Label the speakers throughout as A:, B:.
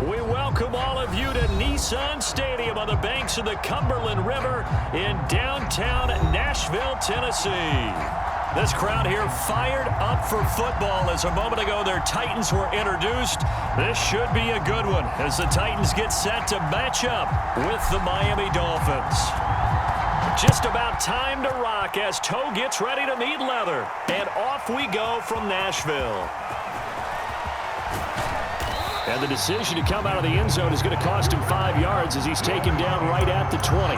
A: We welcome all of you to Nissan Stadium on the banks of the Cumberland River in downtown Nashville, Tennessee. This crowd here fired up for football as a moment ago their Titans were introduced. This should be a good one as the Titans get set to match up with the Miami Dolphins. Just about time to rock as toe gets ready to meet leather. And off we go from Nashville. And the decision to come out of the end zone is going to cost him 5 yards as he's taken down right at the 20.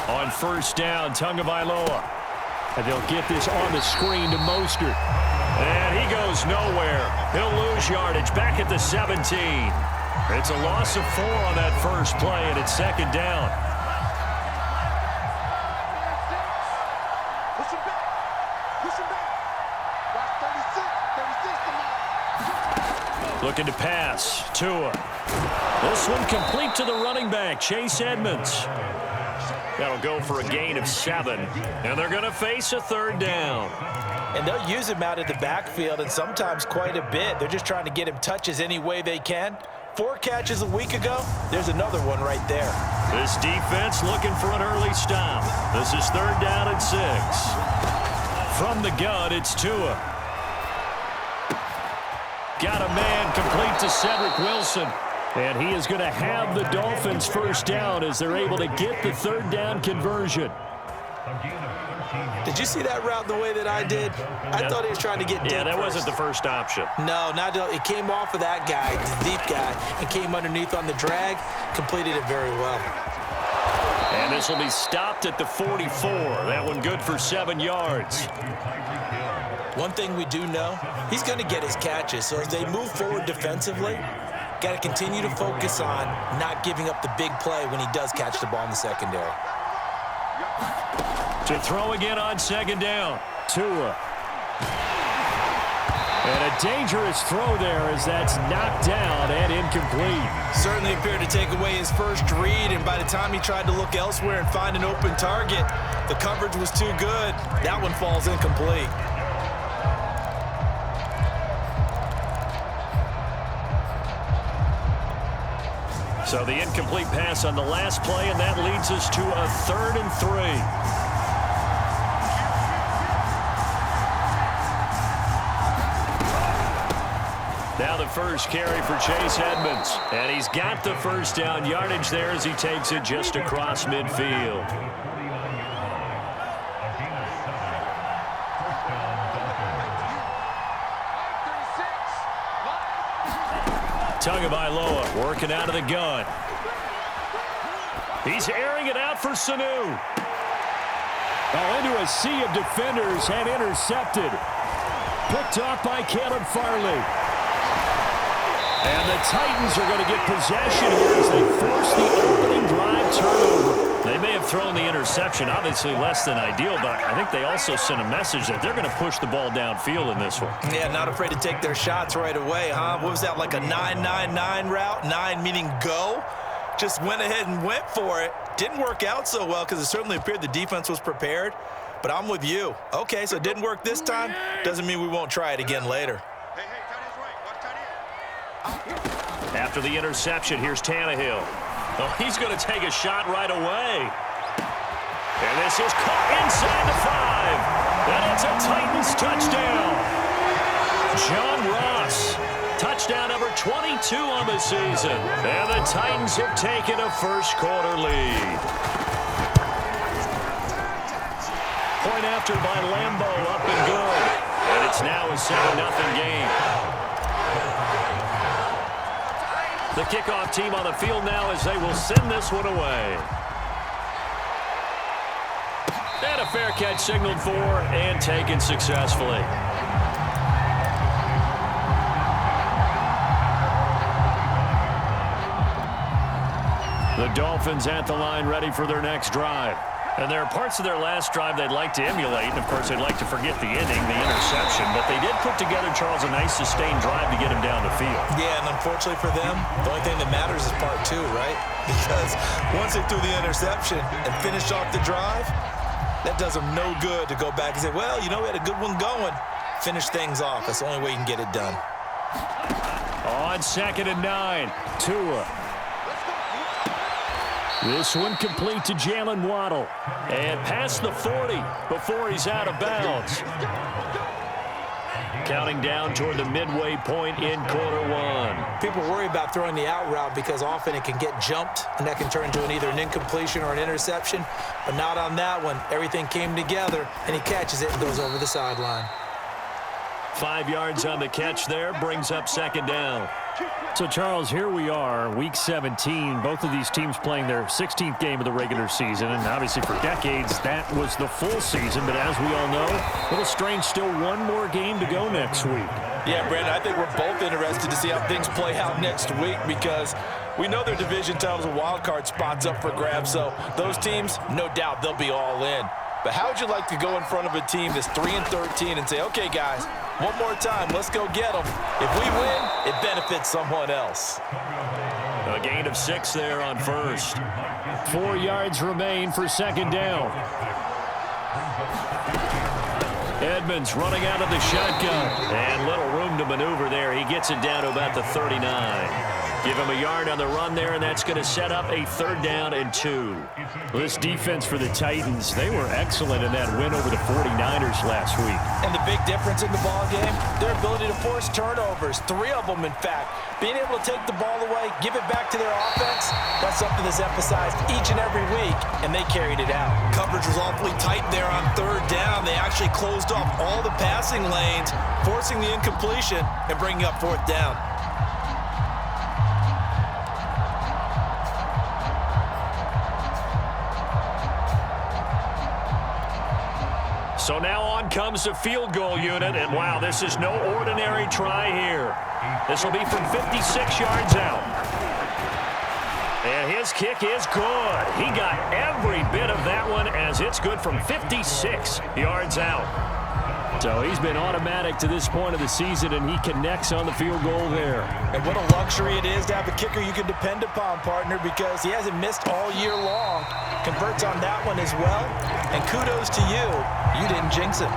A: On first down, Tagovailoa. And they'll get this on the screen to Mostert. And he goes nowhere. He'll lose yardage back at the 17. It's a loss of 4 on that first play, and it's second down. Looking to pass. Tua. This one complete to the running back, Chase Edmonds. That'll go for a gain of 7. And they're going to face a third down.
B: And they'll use him out of the backfield, and sometimes quite a bit. They're just trying to get him touches any way they can. 4 catches a week ago. There's another one right there.
A: This defense looking for an early stop. This is third down and 6. From the gun, it's Tua. Got a man complete to Cedric Wilson. And he is going to have the Dolphins first down as they're able to get the third down conversion.
B: Did you see that route the way that I did? I thought he was trying to get deep.
A: Yeah, that
B: first.
A: wasn't the first option.
B: No, it came off of that guy, the deep guy, and came underneath on the drag, completed it very well.
A: And this will be stopped at the 44. That one good for 7 yards.
B: One thing we do know, he's going to get his catches. So as they move forward defensively, got to continue to focus on not giving up the big play when he does catch the ball in the secondary.
A: To throw again on second down. Tua. And a dangerous throw there as that's knocked down and incomplete.
B: Certainly appeared to take away his first read, and by the time he tried to look elsewhere and find an open target, the coverage was too good. That one falls incomplete.
A: So the incomplete pass on the last play, and that leads us to a 3rd and 3. Now the first carry for Chase Edmonds. And he's got the first down yardage there as he takes it just across midfield. Tagovailoa working out of the gun. He's airing it out for Sanu. Into a sea of defenders and intercepted. Picked off by Caleb Farley. And the Titans are going to get possession here as they force the opening drive turnover. They may have thrown the interception, obviously less than ideal, but I think they also sent a message that they're going to push the ball downfield in this one.
B: Yeah, not afraid to take their shots right away, huh? What was that, like a 9-9-9 route? 9 meaning go? Just went ahead and went for it. Didn't work out so well because it certainly appeared the defense was prepared, but I'm with you. Okay, so it didn't work this time. Doesn't mean we won't try it again later.
A: After the interception, here's Tannehill. Oh, he's going to take a shot right away. And this is caught inside the 5. And it's a Titans touchdown. John Ross, touchdown number 22 on the season. And the Titans have taken a first-quarter lead. Point after by Lambeau, up and good. And it's now a 7-0 game. The kickoff team on the field now as they will send this one away. And a fair catch signaled for and taken successfully. The Dolphins at the line ready for their next drive. And there are parts of their last drive they'd like to emulate. And, of course, they'd like to forget the inning, the interception. But they did put together, Charles, a nice sustained drive to get him down the field.
B: Yeah, and unfortunately for them, the only thing that matters is part two, right? Because once they threw the interception and finished off the drive, that does them no good to go back and say, well, you know, we had a good one going. Finish things off. That's the only way you can get it done.
A: On 2nd and 9, Tua. This one complete to Jalen Waddle. And past the 40 before he's out of bounds. Counting down toward the midway point in quarter one.
B: People worry about throwing the out route because often it can get jumped, and that can turn into either an incompletion or an interception. But not on that one. Everything came together, and he catches it and goes over the sideline.
A: 5 yards on the catch there, brings up 2nd down. So, Charles, here we are, Week 17. Both of these teams playing their 16th game of the regular season. And obviously for decades, that was the full season. But as we all know, a little strange, still one more game to go next week.
B: Yeah, Brandon, I think we're both interested to see how things play out next week because we know their division titles and wild card spots up for grabs. So those teams, no doubt, they'll be all in. But how would you like to go in front of a team that's 3-13 and say, okay, guys, one more time, let's go get them. If we win, it benefits someone else.
A: A gain of 6 there on first. 4 yards remain for 2nd down. Edmonds running out of the shotgun. And little room to maneuver there. He gets it down to about the 39. Give him a yard on the run there, and that's going to set up a 3rd down and 2. Well, this defense for the Titans, they were excellent in that win over the 49ers last week.
B: And the big difference in the ball game, their ability to force turnovers, 3 of them, in fact. Being able to take the ball away, give it back to their offense, that's something that's emphasized each and every week, and they carried it out. Coverage was awfully tight there on 3rd down. They actually closed off all the passing lanes, forcing the incompletion and bringing up 4th down.
A: So now on comes the field goal unit, and wow, this is no ordinary try here. This will be from 56 yards out. And his kick is good. He got every bit of that one as it's good from 56 yards out. So he's been automatic to this point of the season, and he connects on the field goal there.
B: And what a luxury it is to have a kicker you can depend upon, partner, because he hasn't missed all year long. Converts on that one as well. And kudos to you. You didn't jinx it.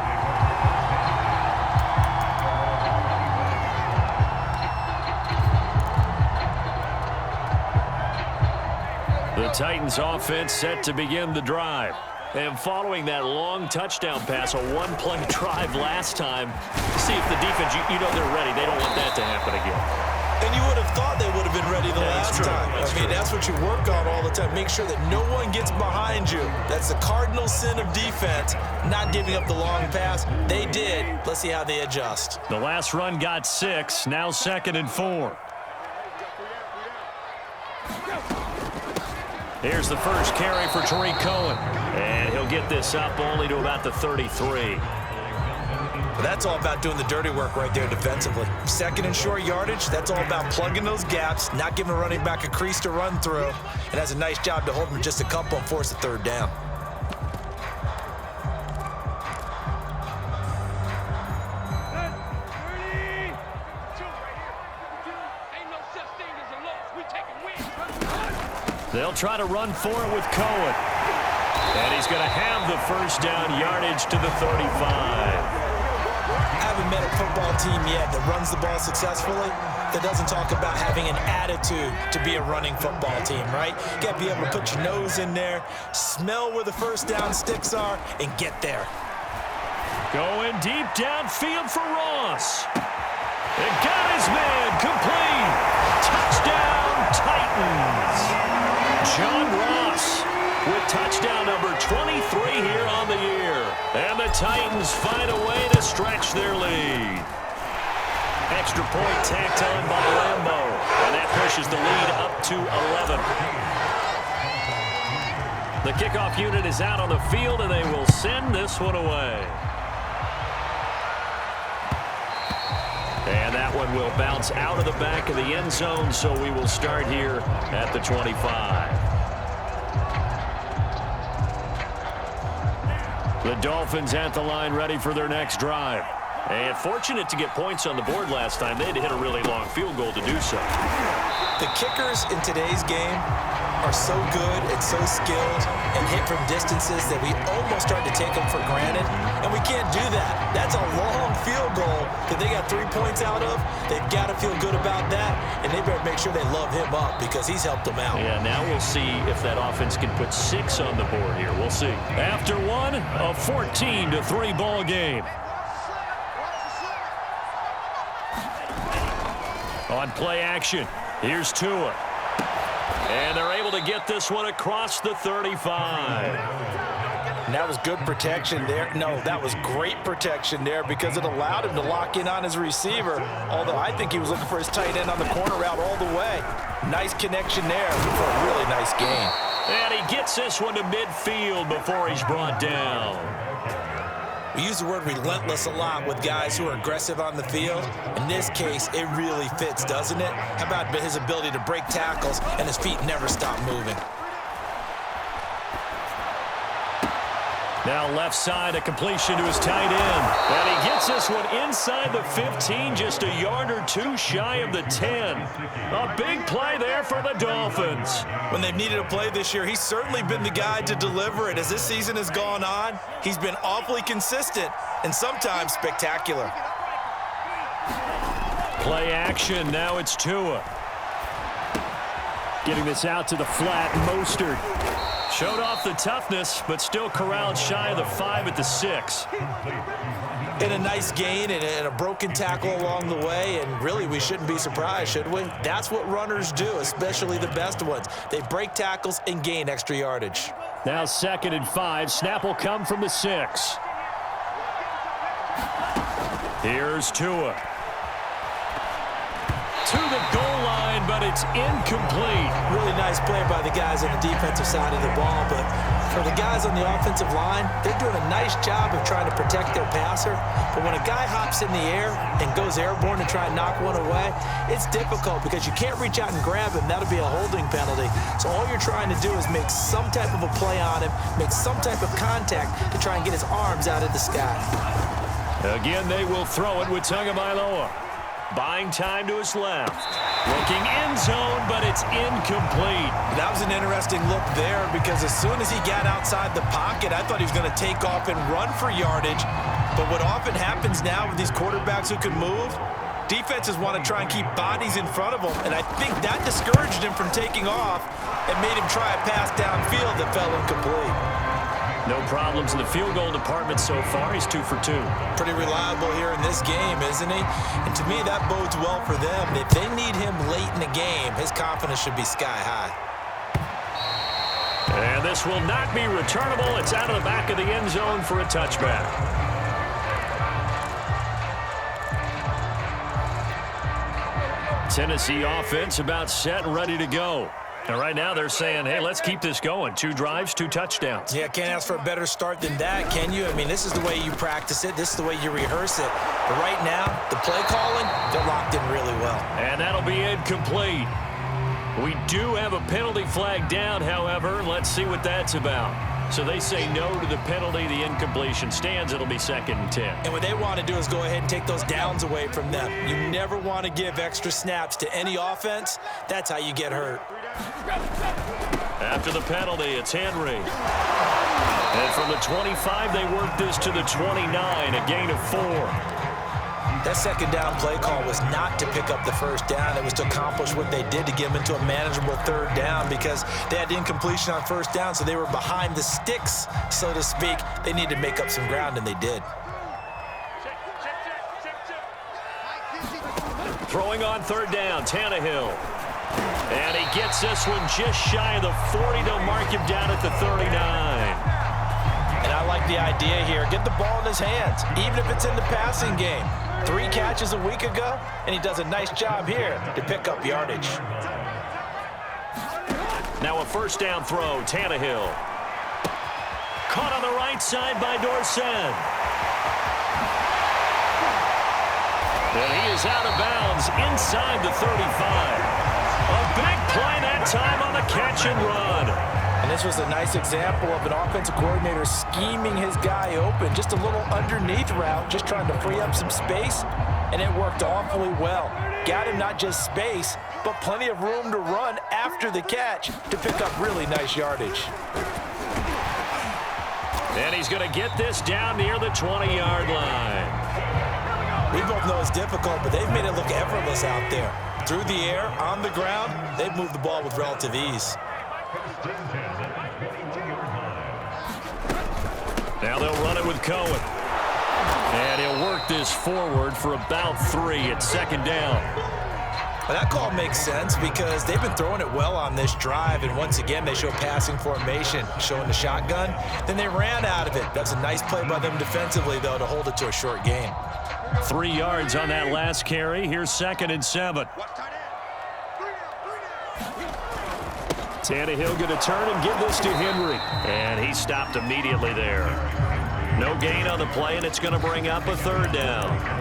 A: The Titans offense set to begin the drive. And following that long touchdown pass, a one-play drive last time, see if the defense, you know they're ready. They don't want that to happen again.
B: And you would have thought they would have been ready the last time. I mean, that's what you work on all the time. Make sure that no one gets behind you. That's the cardinal sin of defense, not giving up the long pass. They did. Let's see how they adjust.
A: The last run got 6, now 2nd and 4. Here's the first carry for Tariq Cohen. And he'll get this up only to about the 33.
B: But that's all about doing the dirty work right there defensively. 2nd and short yardage, that's all about plugging those gaps, not giving a running back a crease to run through, and has a nice job to hold him just a couple and force a 3rd down.
A: They'll try to run for it with Cohen. And he's going to have the first down yardage to the 35.
B: I haven't met a football team yet that runs the ball successfully that doesn't talk about having an attitude to be a running football team, right? You got to be able to put your nose in there, smell where the first down sticks are, and get there.
A: Going deep downfield for Ross. And got his man complete. Touchdown, Titans. John Ross with touchdown number 23 here on the year. And the Titans find a way to stretch their lead. Extra point tacked on by Lambo. And that pushes the lead up to 11. The kickoff unit is out on the field, and they will send this one away. And that one will bounce out of the back of the end zone, so we will start here at the 25. The Dolphins at the line ready for their next drive. And fortunate to get points on the board last time. They had to hit a really long field goal to do so.
B: The kickers in today's game are so good and so skilled and hit from distances that we almost start to take them for granted, and we can't do that. That's a long field goal that they got 3 points out of. They've got to feel good about that, and they better make sure they love him up because he's helped them out.
A: Yeah, now we'll see if that offense can put 6 on the board here. We'll see. After one, a 14-3 ball game. On play action, here's Tua. And they're able to get this one across the 35.
B: And that was good protection there. No, that was great protection there because it allowed him to lock in on his receiver, although I think he was looking for his tight end on the corner route all the way. Nice connection there for a really nice gain.
A: And he gets this one to midfield before he's brought down.
B: We use the word relentless a lot with guys who are aggressive on the field. In this case, it really fits, doesn't it? How about his ability to break tackles and his feet never stop moving?
A: Now left side, a completion to his tight end. And he gets this one inside the 15, just a yard or two shy of the 10. A big play there for the Dolphins.
B: When they've needed a play this year, he's certainly been the guy to deliver it. As this season has gone on, he's been awfully consistent and sometimes spectacular.
A: Play action, now it's Tua. Getting this out to the flat, Mostert. Showed off the toughness, but still corralled shy of the 5 at the 6.
B: And a nice gain and a broken tackle along the way, and really we shouldn't be surprised, should we? That's what runners do, especially the best ones. They break tackles and gain extra yardage.
A: Now 2nd and 5. Snap will come from the 6. Here's Tua. To the goal line, but it's incomplete.
B: Really nice play by the guys on the defensive side of the ball, but for the guys on the offensive line, they're doing a nice job of trying to protect their passer. But when a guy hops in the air and goes airborne to try and knock one away, it's difficult because you can't reach out and grab him. That'll be a holding penalty. So all you're trying to do is make some type of a play on him, make some type of contact to try and get his arms out of the sky.
A: Again, they will throw it with Tagovailoa. Buying time to his left. Looking end zone, but it's incomplete.
B: That was an interesting look there because as soon as he got outside the pocket, I thought he was going to take off and run for yardage. But what often happens now with these quarterbacks who can move, defenses want to try and keep bodies in front of them, and I think that discouraged him from taking off and made him try a pass downfield that fell incomplete.
A: No problems in the field goal department so far. He's 2 for 2.
B: Pretty reliable here in this game, isn't he? And to me, that bodes well for them. If they need him late in the game, his confidence should be sky high.
A: And this will not be returnable. It's out of the back of the end zone for a touchback. Tennessee offense about set and ready to go. And right now they're saying, hey, let's keep this going. 2 drives, 2 touchdowns.
B: Yeah, can't ask for a better start than that, can you? I mean, this is the way you practice it. This is the way you rehearse it. But right now, the play calling, they're locked in really well.
A: And that'll be incomplete. We do have a penalty flag down, however. Let's see what that's about. So they say no to the penalty. The incompletion stands. It'll be 2nd and 10.
B: And what they want to do is go ahead and take those downs away from them. You never want to give extra snaps to any offense. That's how you get hurt.
A: After the penalty, it's Henry. And from the 25, they work this to the 29, a gain of 4.
B: That second down play call was not to pick up the first down. It was to accomplish what they did to get them into a manageable 3rd down because they had incompletion on 1st down, so they were behind the sticks, so to speak. They needed to make up some ground, and they did.
A: Throwing on 3rd down, Tannehill. And he gets this one just shy of the 40. They'll mark him down at the 39.
B: And I like the idea here. Get the ball in his hands, even if it's in the passing game. 3 catches a week ago, and he does a nice job here to pick up yardage.
A: Now a 1st down throw, Tannehill. Caught on the right side by Dorsett. And he is out of bounds inside the 35. A big play that time on the catch and run.
B: And this was a nice example of an offensive coordinator scheming his guy open. Just a little underneath route, just trying to free up some space, and it worked awfully well. Got him not just space, but plenty of room to run after the catch to pick up really nice yardage.
A: And he's going to get this down near the 20-yard line.
B: We both know it's difficult, but they've made it look effortless out there. Through the air, on the ground, they've moved the ball with relative ease.
A: Now they'll run it with Cohen. And he'll work this forward for about 3 at second down.
B: Well, that call makes sense because they've been throwing it well on this drive, and once again they show passing formation, showing the shotgun. Then they ran out of it. That's a nice play by them defensively, though, to hold it to a short gain.
A: 3 yards on that last carry. Here's 2nd and 7. Tannehill going to turn and give this to Henry. And he stopped immediately there. No gain on the play, and it's going to bring up a 3rd down.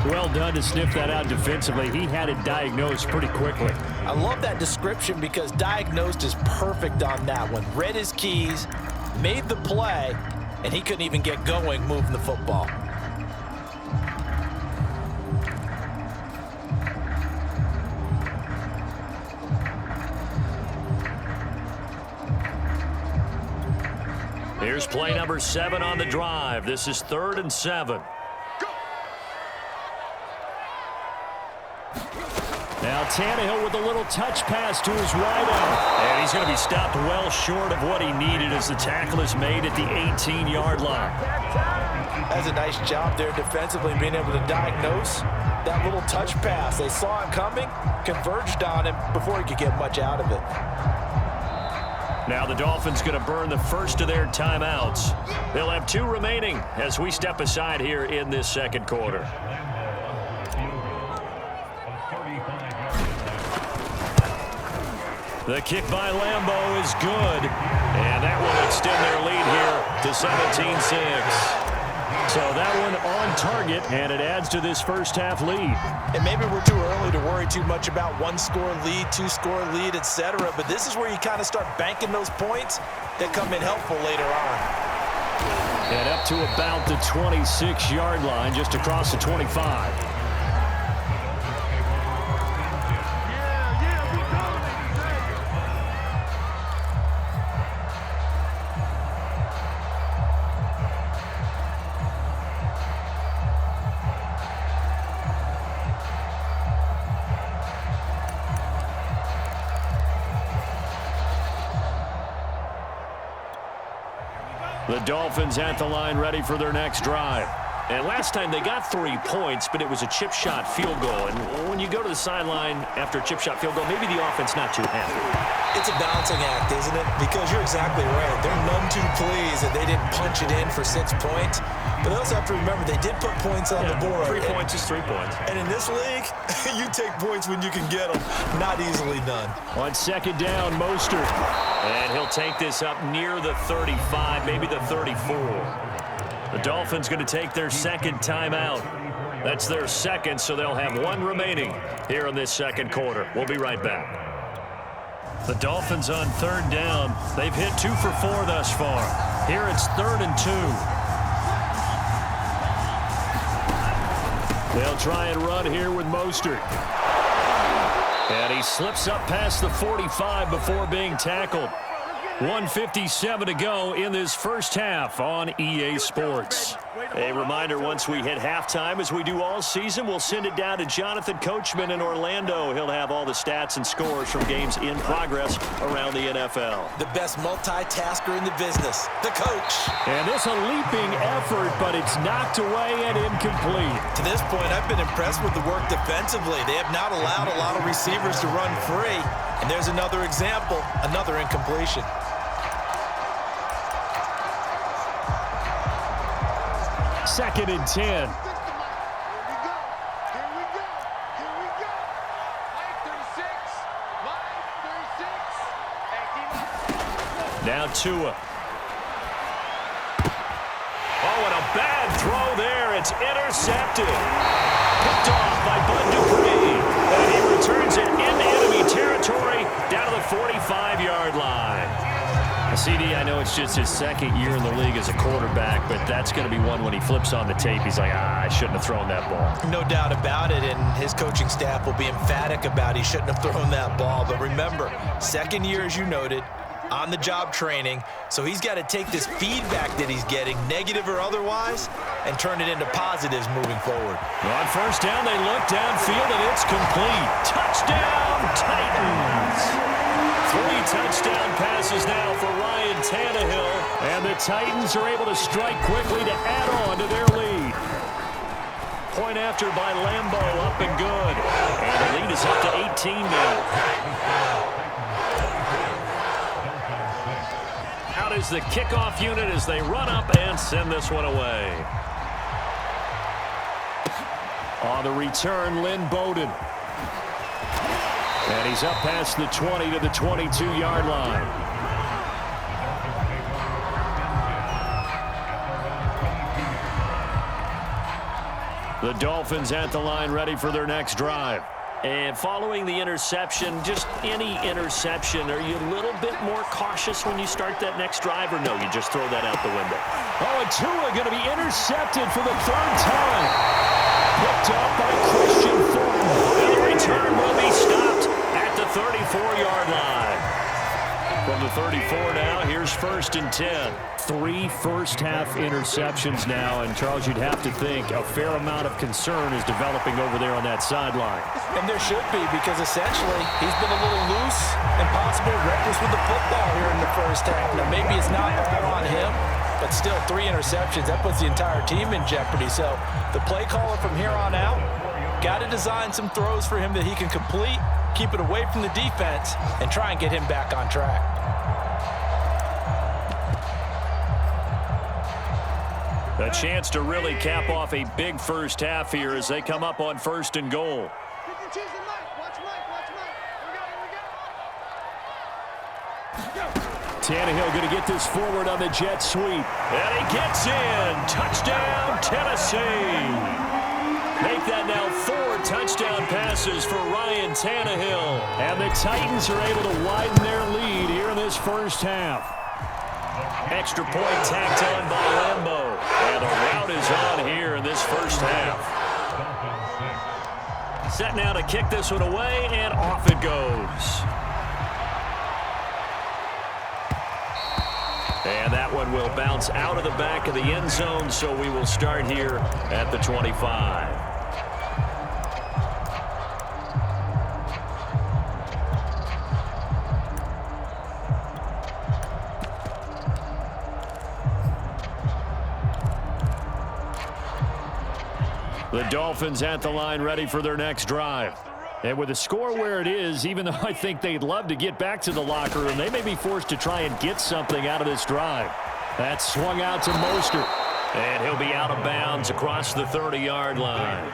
A: Well done to sniff that out defensively. He had it diagnosed pretty quickly.
B: I love that description because diagnosed is perfect on that one. Read his keys, made the play, and he couldn't even get going moving the football.
A: Here's play number 7 on the drive. This is 3rd and 7. Now Tannehill with a little touch pass to his wideout. And he's going to be stopped well short of what he needed as the tackle is made at the 18-yard line.
B: That's a nice job there defensively, being able to diagnose that little touch pass. They saw it coming, converged on him before he could get much out of it.
A: Now the Dolphins going to burn the first of their timeouts. They'll have 2 remaining as we step aside here in this second quarter. The kick by Lambeau is good, and that will extend their lead here to 17-6. So that one on target, and it adds to this first half lead.
B: And maybe we're too early to worry too much about 1-score lead, 2-score lead, etc. But this is where you kind of start banking those points that come in helpful later on.
A: And up to about the 26-yard line, just across the 25. The Dolphins at the line ready for their next drive. And last time they got 3 points, but it was a chip shot field goal. And when you go to the sideline after a chip shot field goal, maybe the offense not too happy.
B: It's a balancing act, isn't it? Because you're exactly right. They're none too pleased that they didn't punch it in for 6 points. But they also have to remember they did put points on the board.
A: 3 points is 3 points.
B: And in this league, you take points when you can get them. Not easily done.
A: On second down, Mostert. And he'll take this up near the 35, maybe the 34. The Dolphins going to take their second timeout. That's their second, so they'll have 1 remaining here in this second quarter. We'll be right back. The Dolphins on 3rd down. They've hit 2 for 4 thus far. Here it's 3rd and 2. They'll try and run here with Mostert. And he slips up past the 45 before being tackled. 1:57 to go in this first half on EA Sports. A reminder, once we hit halftime, as we do all season, we'll send it down to Jonathan Coachman in Orlando. He'll have all the stats and scores from games in progress around the NFL.
B: The best multitasker in the business, the coach.
A: And this a leaping effort, but it's knocked away and incomplete.
B: To this point, I've been impressed with the work defensively. They have not allowed a lot of receivers to run free. And there's another example, another incompletion.
A: Second and 10. Now Tua. Oh, and a bad throw there. It's intercepted. Picked off by Bud Dupree. And he returns it into enemy territory down to the 45-yard line. CD, I know it's just his second year in the league as a quarterback, but that's going to be one when he flips on the tape. He's like, I shouldn't have thrown that ball.
B: No doubt about it, and his coaching staff will be emphatic about he shouldn't have thrown that ball. But remember, second year, as you noted, on-the-job training, so he's got to take this feedback that he's getting, negative or otherwise, and turn it into positives moving forward.
A: On first down, they look downfield, and it's complete. Touchdown, Titans! 3 touchdown passes now for Ryan Tannehill, and the Titans are able to strike quickly to add on to their lead. Point after by Lambo, up and good. And the lead is up to 18 now. Out is the kickoff unit as they run up and send this one away. On the return, Lynn Bowden. And he's up past the 20 to the 22-yard line. The Dolphins at the line, ready for their next drive. And following the interception, just any interception, are you a little bit more cautious when you start that next drive, or no, you just throw that out the window? Oh, and Tua going to be intercepted for the 3rd time. Picked up by Christian Thornton. And the return will be stopped at the 34-yard line. From the 34 now, here's 1st and 10. 3 first-half interceptions now, and Charles, you'd have to think a fair amount of concern is developing over there on that sideline.
B: And there should be, because essentially he's been a little loose and possibly reckless with the football here in the first half. Now, maybe it's not all on him, but still 3 interceptions. That puts the entire team in jeopardy. So the play caller from here on out got to design some throws for him that he can complete, keep it away from the defense, and try and get him back on track.
A: A chance to really cap off a big first half here as they come up on 1st and goal. Tannehill going to get this forward on the jet sweep. And he gets in. Touchdown, Tennessee. Make that now 4 touchdown passes for Ryan Tannehill. And the Titans are able to widen their lead here in this first half. Extra point tacked on by Lambo. And a route is on here in this first half. Set now to kick this one away, and off it goes. And that one will bounce out of the back of the end zone, so we will start here at the 25. The Dolphins at the line, ready for their next drive. And with the score where it is, even though I think they'd love to get back to the locker room, they may be forced to try and get something out of this drive. That's swung out to Mostert. And he'll be out of bounds across the 30-yard line.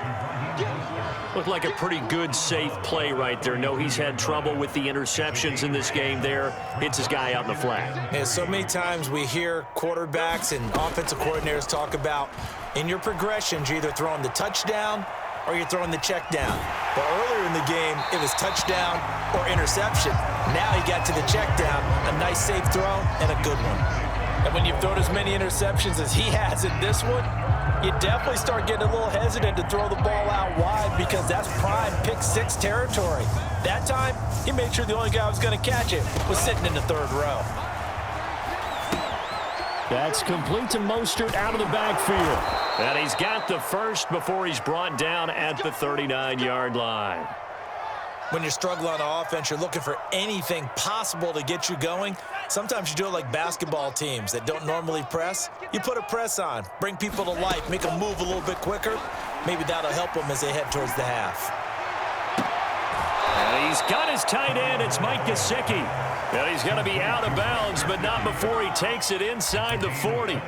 A: Looked like a pretty good, safe play right there. No, he's had trouble with the interceptions in this game there. Hits his guy out in the flat.
B: Yeah, so many times we hear quarterbacks and offensive coordinators talk about in your progressions, you're either throwing the touchdown or you're throwing the check down. But earlier in the game, it was touchdown or interception. Now he got to the check down, a nice safe throw and a good one. And when you've thrown as many interceptions as he has in this one, you definitely start getting a little hesitant to throw the ball out wide because that's prime pick 6 territory. That time, he made sure the only guy who was going to catch it was sitting in the 3rd row.
A: That's complete to Mostert out of the backfield. And he's got the first before he's brought down at the 39-yard line.
B: When you're struggling on offense, you're looking for anything possible to get you going. Sometimes you do it like basketball teams that don't normally press. You put a press on, bring people to life, make them move a little bit quicker. Maybe that'll help them as they head towards the half.
A: And he's got his tight end. It's Mike Gesicki. And he's going to be out of bounds, but not before he takes it inside the 40.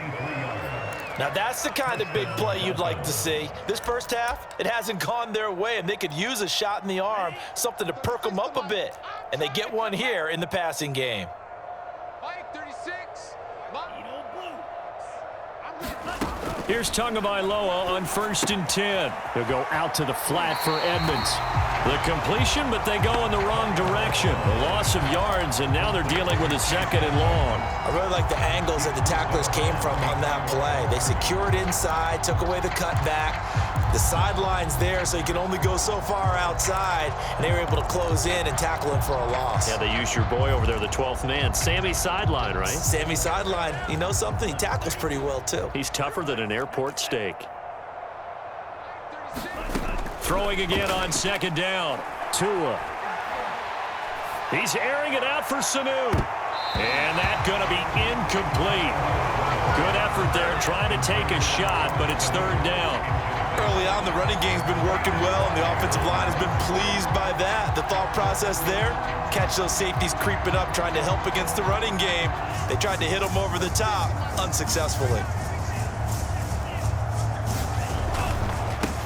B: Now that's the kind of big play you'd like to see. This first half, it hasn't gone their way, and they could use a shot in the arm, something to perk them up a bit. And they get one here in the passing game. Mike 36.
A: Here's Tagovailoa on 1st and 10. He'll go out to the flat for Edmonds. The completion, but they go in the wrong direction. The loss of yards, and now they're dealing with a 2nd and long.
B: I really like the angles that the tacklers came from on that play. They secured inside, took away the cutback. The sideline's there, so you can only go so far outside, and they were able to close in and tackle him for a loss.
A: Yeah, they used your boy over there, the 12th man. Sammy Sideline, right?
B: Sammy Sideline. You know something? He tackles pretty well, too.
A: He's tougher than an airport steak. Throwing again on 2nd down. Tua. He's airing it out for Sanu. And that's going to be incomplete. Good effort there trying to take a shot, but it's 3rd down.
B: Early on, the running game's been working well, and the offensive line has been pleased by that. The thought process there, catch those safeties creeping up, trying to help against the running game. They tried to hit them over the top, unsuccessfully.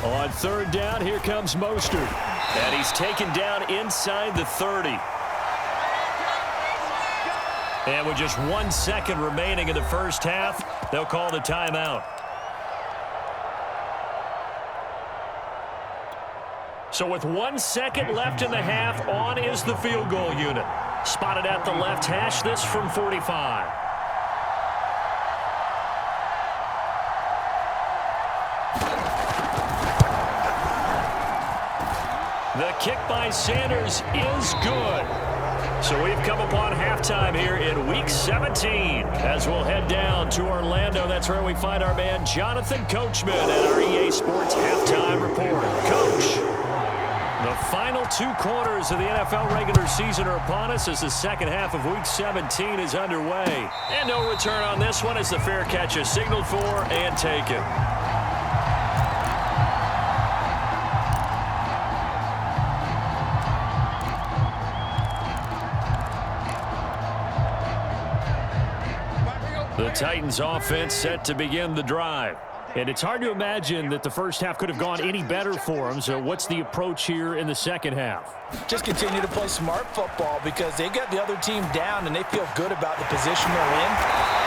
A: On 3rd down, here comes Mostert. And he's taken down inside the 30. And with just 1 second remaining in the first half, they'll call the timeout. So with 1 second left in the half, on is the field goal unit. Spotted at the left hash, this from 45. The kick by Sanders is good. So we've come upon halftime here in Week 17. As we'll head down to Orlando, that's where we find our man Jonathan Coachman at our EA Sports Halftime Report. Coach, the final 2 quarters of the NFL regular season are upon us as the second half of Week 17 is underway. And no return on this one as the fair catch is signaled for and taken. The Titans offense set to begin the drive. And it's hard to imagine that the first half could have gone any better for them. So what's the approach here in the second half?
B: Just continue to play smart football because they got the other team down and they feel good about the position they're in.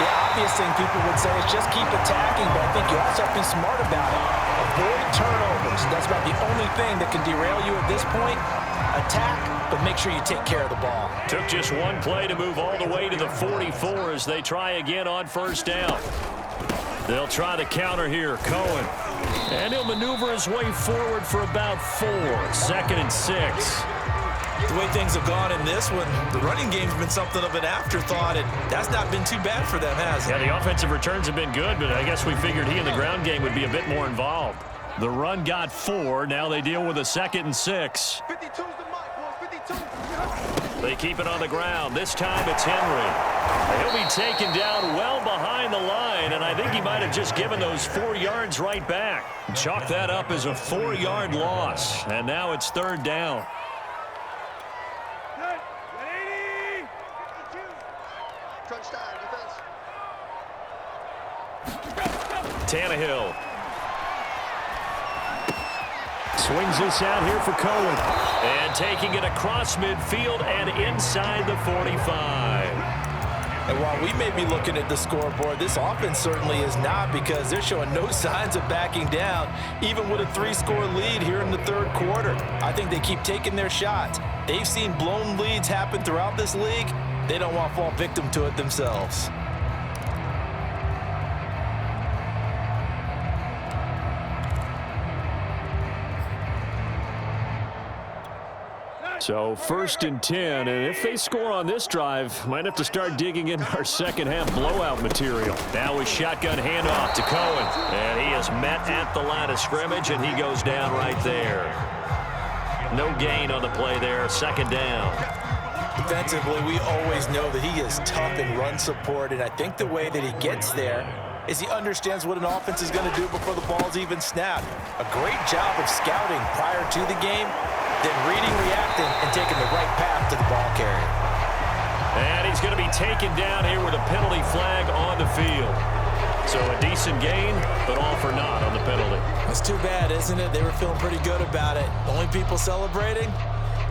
B: The obvious thing people would say is just keep attacking, but I think you also have to be smart about it. Avoid turnovers. That's about the only thing that can derail you at this point. Attack, but make sure you take care of the ball.
A: Took just 1 play to move all the way to the 44 as they try again on 1st down. They'll try the counter here. Cohen. And he'll maneuver his way forward for about 4. 2nd and 6.
B: The way things have gone in this one, the running game's been something of an afterthought, and that's not been too bad for them, has it?
A: Yeah, the offensive returns have been good, but I guess we figured he in the ground game would be a bit more involved. The run got 4. Now they deal with a 2nd and 6.
C: 52's the mic, boys. 52.
A: They keep it on the ground. This time it's Henry. He'll be taken down well behind the line, and I think he might have just given those 4 yards right back. Chalk that up as a 4-yard loss, and now it's 3rd down. Tannehill. Swings this out here for Cohen. And taking it across midfield and inside the 45.
B: And while we may be looking at the scoreboard, this offense certainly is not because they're showing no signs of backing down, even with a 3-score lead here in the 3rd quarter. I think they keep taking their shots. They've seen blown leads happen throughout this league. They don't want to fall victim to it themselves.
A: So 1st and 10, and if they score on this drive, might have to start digging in our second half blowout material. Now with shotgun handoff to Cohen, and he is met at the line of scrimmage, and he goes down right there. No gain on the play there, 2nd down.
B: Defensively, we always know that he is tough in run support, and I think the way that he gets there is he understands what an offense is going to do before the ball's even snapped. A great job of scouting prior to the game, then reading, reacting, and taking the right path to the ball carrier.
A: And he's going to be taken down here with a penalty flag on the field. So a decent gain, but all for naught on the penalty.
B: That's too bad, isn't it? They were feeling pretty good about it. Only people celebrating,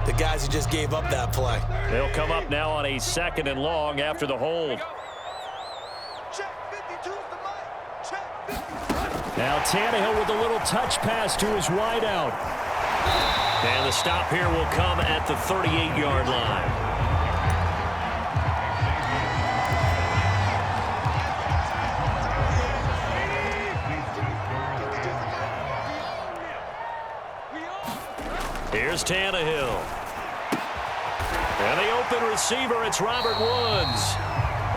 B: the guys who just gave up that play.
A: They'll come up now on a 2nd and long after the hold.
C: Check 52's the mic. Check 52.
A: Now Tannehill with a little touch pass to his wideout. And the stop here will come at the 38-yard line. Here's Tannehill. And the open receiver, it's Robert Woods.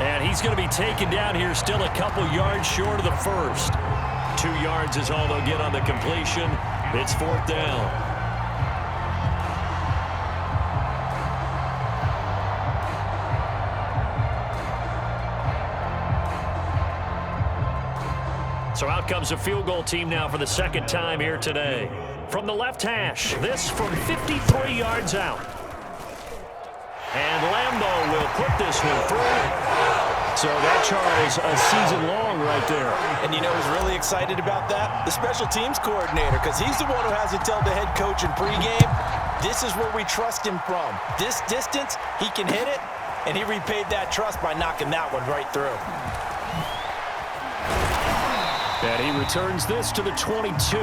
A: And he's going to be taken down here, still a couple yards short of the first. 2 yards is all they'll get on the completion. It's 4th down. So out comes a field goal team now for the second time here today. From the left hash, this from 53 yards out. And Lambeau will put this one through. So that charge a season long right there.
B: And you know who's really excited about that? The special teams coordinator, because he's the one who has to tell the head coach in pregame, this is where we trust him from. This distance, he can hit it, and he repaid that trust by knocking that one right through.
A: And he returns this to the 22.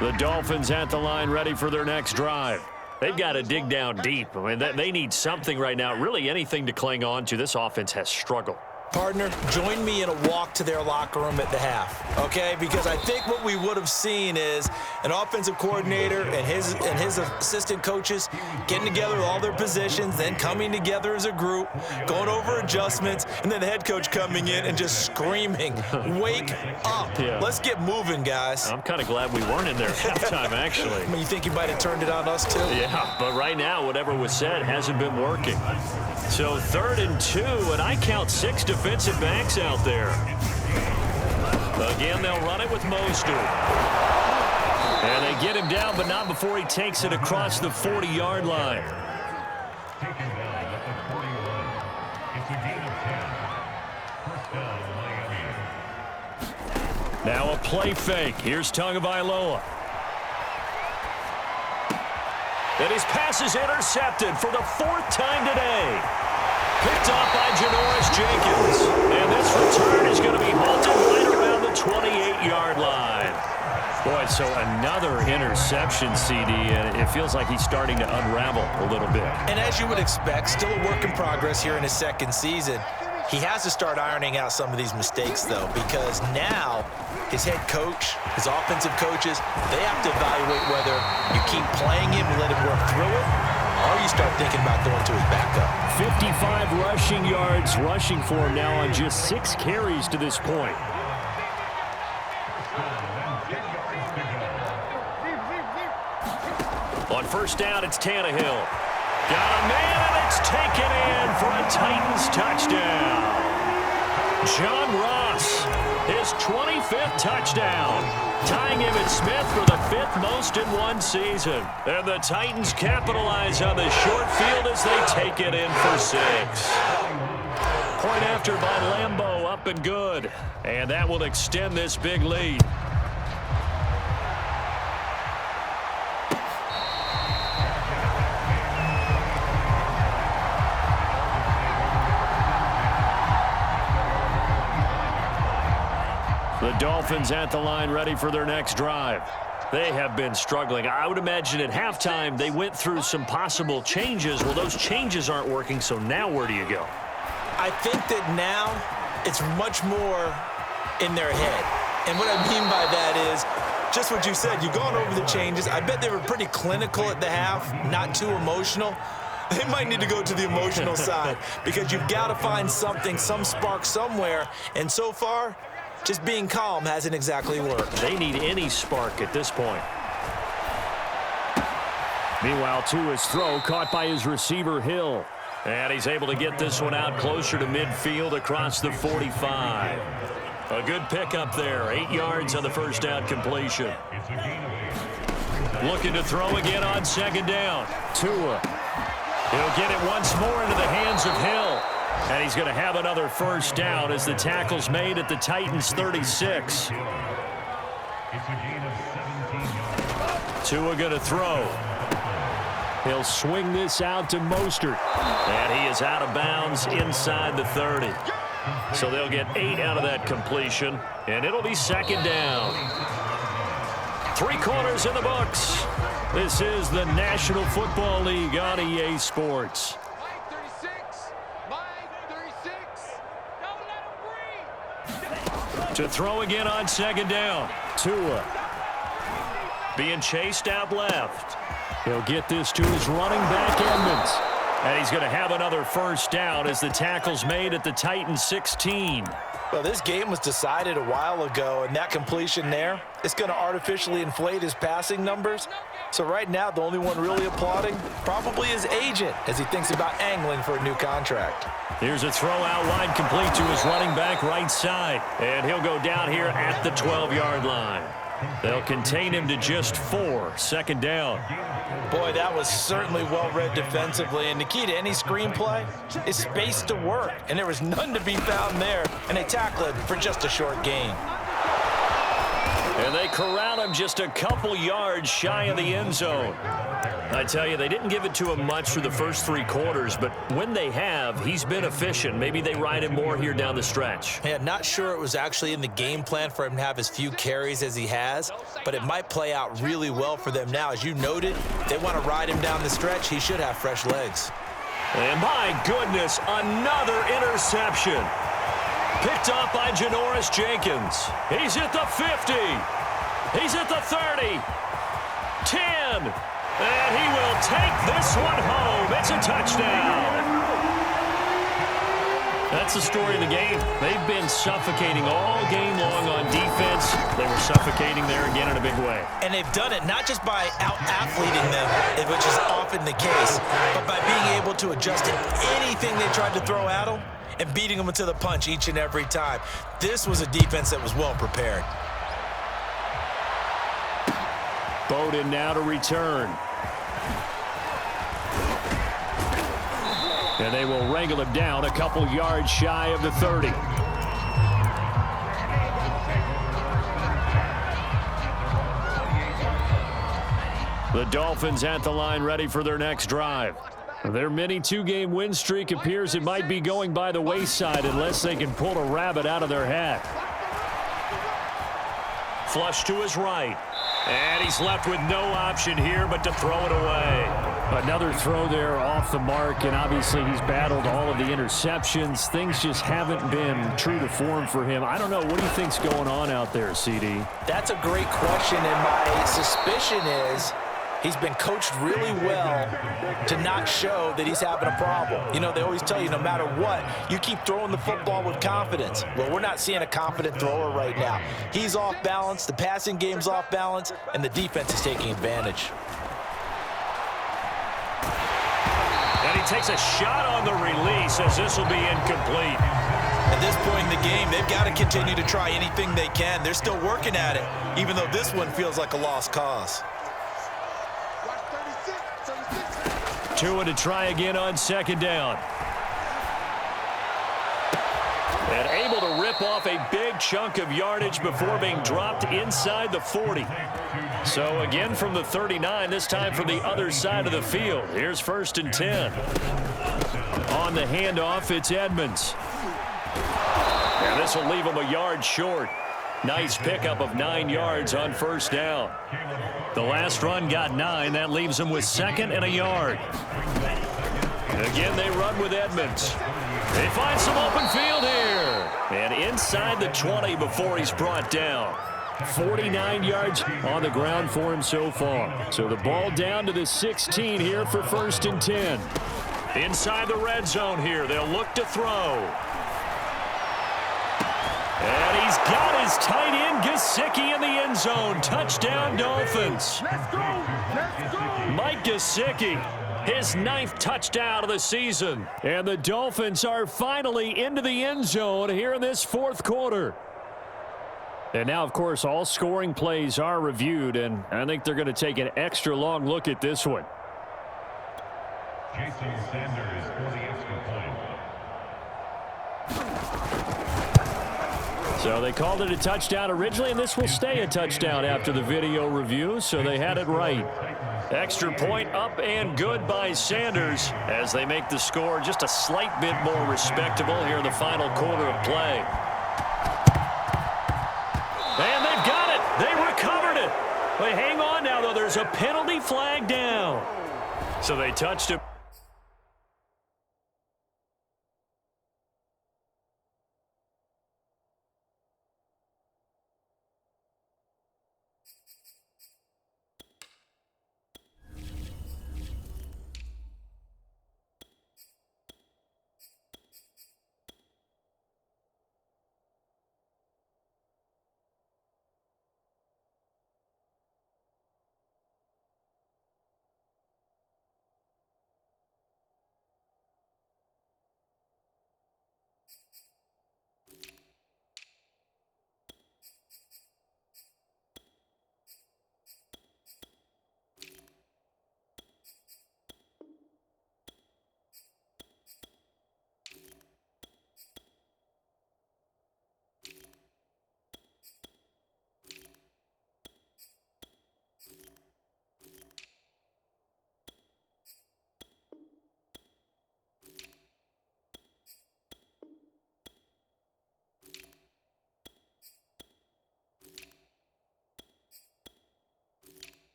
A: The Dolphins at the line ready for their next drive. They've got to dig down deep. I mean, they need something right now, really anything to cling on to. This offense has struggled.
B: Partner, join me in a walk to their locker room at the half, okay? Because I think what we would have seen is an offensive coordinator and his assistant coaches getting together with all their positions, then coming together as a group, going over adjustments, and then the head coach coming in and just screaming, wake up.
A: Yeah.
B: Let's get moving, guys.
A: I'm kind of glad we weren't in there at halftime, actually.
B: I mean, you think you might have turned it on us, too?
A: Yeah, but right now, whatever was said hasn't been working. So 3rd and 2, and I count 6 defensive backs out there. Again, they'll run it with Mostert. And they get him down, but not before he takes it across the 40-yard line. Now a play fake. Here's Tagovailoa. And his pass is intercepted for the 4th time today. Picked off by Janoris Jenkins. And this return is going to be halted right around the 28-yard line. Boy, so another interception, CD, and it feels like he's starting to unravel a little bit.
B: And as you would expect, still a work in progress here in his second season. He has to start ironing out some of these mistakes, though, because now his head coach, his offensive coaches, they have to evaluate whether you keep playing him and let him work through it, or you start thinking about going to his backup.
A: 55 rushing yards rushing for him now on just 6 carries to this point. On 1st down, it's Tannehill. Got a man, and it's taken in for a Titans touchdown. John Ross, his 25th touchdown, tying him and Smith for the 5th most in one season. And the Titans capitalize on the short field as they take it in for 6. Point after by Lambeau, up and good. And that will extend this big lead. The Dolphins at the line ready for their next drive. They have been struggling. I would imagine at halftime they went through some possible changes. Well, those changes aren't working, so now where do you go?
B: I think that now it's much more in their head. And what I mean by that is just what you said. You've gone over the changes. I bet they were pretty clinical at the half, not too emotional. They might need to go to the emotional side because you've got to find something, some spark somewhere. And so far, just being calm hasn't exactly worked.
A: They need any spark at this point. Meanwhile, to his throw, caught by his receiver, Hill. And he's able to get this one out closer to midfield across the 45. A good pickup there. 8 yards on the 1st down completion. Looking to throw again on 2nd down. Tua. He'll get it once more into the hands of Hill. And he's going to have another 1st down as the tackle's made at the Titans' 36. Tua going to throw. He'll swing this out to Mostert. And he is out of bounds inside the 30. So they'll get 8 out of that completion, and it'll be second down. 3 quarters in the books. This is the National Football League on EA Sports. To throw again on second down. Tua being chased out left. He'll get this to his running back, Edmonds. And he's going to have another first down as the tackle's made at the Titans 16.
B: Well, this game was decided a while ago, and that completion there is going to artificially inflate his passing numbers. So right now, the only one really applauding probably his agent as he thinks about angling for a new contract.
A: Here's a throw out wide, complete to his running back right side. And he'll go down here at the 12-yard line. They'll contain him to just 4, second down.
B: Boy, that was certainly well-read defensively. And the key to any screenplay is space to work. And there was none to be found there. And they tackled for just a short gain.
A: And they corral him just a couple yards shy of the end zone. I tell you, they didn't give it to him much for the first 3 quarters, but when they have, he's been efficient. Maybe they ride him more here down the stretch.
B: Yeah, not sure it was actually in the game plan for him to have as few carries as he has, but it might play out really well for them now. As you noted, if they want to ride him down the stretch, he should have fresh legs.
A: And my goodness, another interception. Picked off by Janoris Jenkins. He's at the 50. He's at the 30. 10. And he will take this one home. It's a touchdown. That's the story of the game. They've been suffocating all game long on defense. They were suffocating there again in a big way.
B: And they've done it not just by out-athleting them, which is often the case, but by being able to adjust to anything they tried to throw at them and beating them to the punch each and every time. This was a defense that was well prepared.
A: Bowden now to return. And they will wrangle him down a couple yards shy of the 30. The Dolphins at the line ready for their next drive. Their mini 2-game win streak appears it might be going by the wayside unless they can pull a rabbit out of their hat. Flush to his right. And he's left with no option here but to throw it away. Another throw there off the mark, and obviously he's battled all of the interceptions. Things just haven't been true to form for him. I don't know. What do you think's going on out there, CD?
B: That's a great question, and my suspicion is he's been coached really well to not show that he's having a problem. You know, they always tell you no matter what, you keep throwing the football with confidence. Well, we're not seeing a confident thrower right now. He's off balance, the passing game's off balance, and the defense is taking advantage.
A: And he takes a shot on the release as this will be incomplete.
B: At this point in the game, they've got to continue to try anything they can. They're still working at it, even though this one feels like a lost cause.
A: Tua to try again on second down. And able to rip off a big chunk of yardage before being dropped inside the 40. So again from the 39, this time from the other side of the field. Here's 1st and 10. On the handoff, it's Edmonds. And this will leave him a yard short. Nice pickup of 9 yards on first down. The last run got 9. That leaves him with 2nd and a yard. Again, they run with Edmonds. They find some open field here. And inside the 20 before he's brought down. 49 yards on the ground for him so far. So the ball down to the 16 here for 1st and 10. Inside the red zone here. They'll look to throw. And he's got his tight end, Gesicki, in the end zone. Touchdown, Dolphins.
C: Let's go. Let's go.
A: Mike Gesicki, his 9th touchdown of the season. And the Dolphins are finally into the end zone here in this 4th quarter. And now, of course, all scoring plays are reviewed, and I think they're going to take an extra long look at this one.
D: Jason Sanders for the extra point.
A: So they called it a touchdown originally, and this will stay a touchdown after the video review, so they had it right. Extra point up and good by Sanders as they make the score just a slight bit more respectable here in the final quarter of play. And they've got it. They recovered it. But hang on now, though. There's a penalty flag down. So they touched it.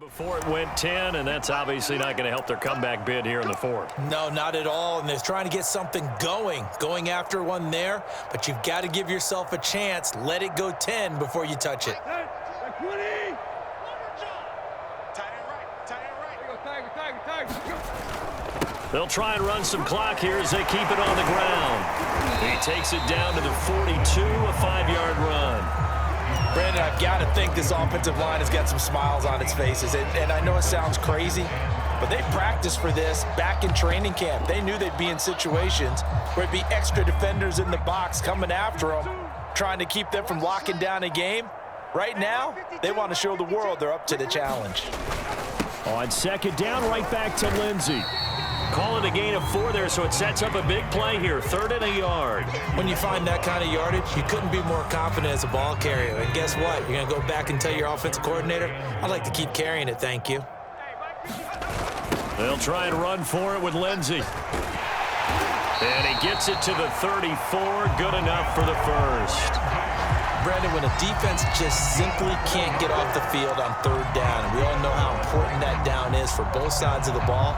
A: Before it went 10, and that's obviously not going to help their comeback bid here in the fourth.
B: No, not at all, and they're trying to get something going after one there, but you've got to give yourself a chance. Let it go 10 before you touch it.
A: They'll try and run some clock here as they keep it on the ground. He takes it down to the 42, a 5-yard run.
B: Brandon, I've got to think this offensive line has got some smiles on its faces. And I know it sounds crazy, but they practiced for this back in training camp. They knew they'd be in situations where it'd be extra defenders in the box coming after them, trying to keep them from locking down a game. Right now, they want to show the world they're up to the challenge.
A: On second down, right back to Lindsey. Calling a gain of 4 there, so it sets up a big play here, 3rd and a yard.
B: When you find that kind of yardage, you couldn't be more confident as a ball carrier. And guess what? You're going to go back and tell your offensive coordinator, I'd like to keep carrying it, thank you.
A: They'll try and run for it with Lindsey. And he gets it to the 34, good enough for the first.
B: Brandon, when a defense just simply can't get off the field on 3rd down, and we all know how important that down is for both sides of the ball,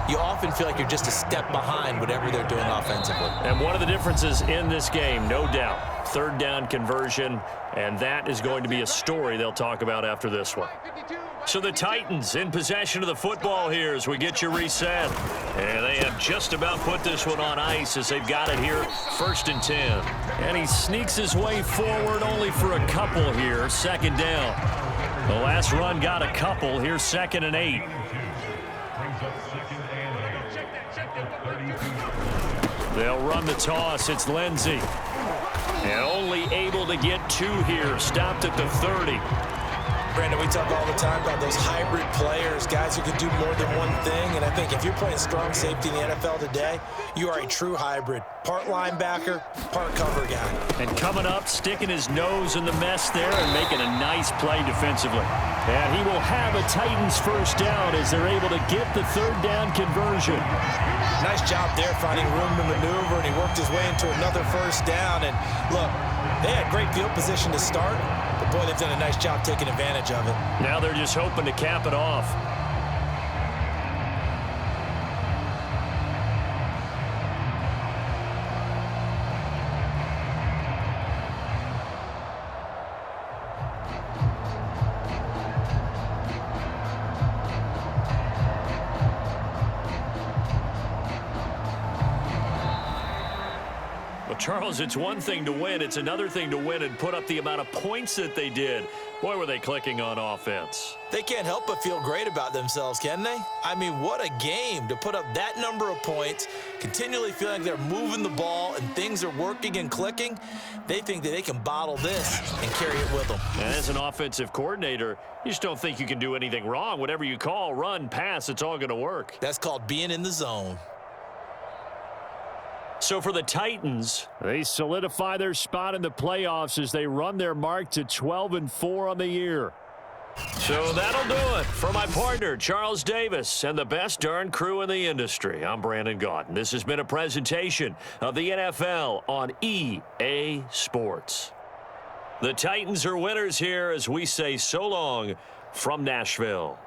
B: you often feel like you're just a step behind whatever they're doing offensively.
A: And one of the differences in this game, no doubt, 3rd down conversion, and that is going to be a story they'll talk about after this one. So the Titans in possession of the football here as we get you reset. And they have just about put this one on ice as they've got it here, 1st and 10. And he sneaks his way forward only for a couple here, 2nd down. The last run got a couple, here's 2nd and 8. They'll run the toss. It's Lindsey. And only able to get 2 here. Stopped at the 30.
B: Brandon, we talk all the time about those hybrid players, guys who can do more than one thing. And I think if you're playing strong safety in the NFL today, you are a true hybrid. Part linebacker, part cover guy.
A: And coming up, sticking his nose in the mess there and making a nice play defensively. And he will have a Titans first down as they're able to get the 3rd down conversion.
B: Nice job there finding room to maneuver, and he worked his way into another first down. And look, they had great field position to start, but boy, they've done a nice job taking advantage of it.
A: Now they're just hoping to cap it off. Charles, it's one thing to win. It's another thing to win and put up the amount of points that they did. Boy, were they clicking on offense.
B: They can't help but feel great about themselves, can they? I mean, what a game to put up that number of points, continually feeling like they're moving the ball and things are working and clicking. They think that they can bottle this and carry it with them.
A: And as an offensive coordinator, you just don't think you can do anything wrong. Whatever you call, run, pass, it's all going to work.
B: That's called being in the zone.
A: So for the Titans, they solidify their spot in the playoffs as they run their mark to 12-4 on the year. So that'll do it for my partner, Charles Davis, and the best darn crew in the industry. I'm Brandon Gaudin. This has been a presentation of the NFL on EA Sports. The Titans are winners here as we say so long from Nashville.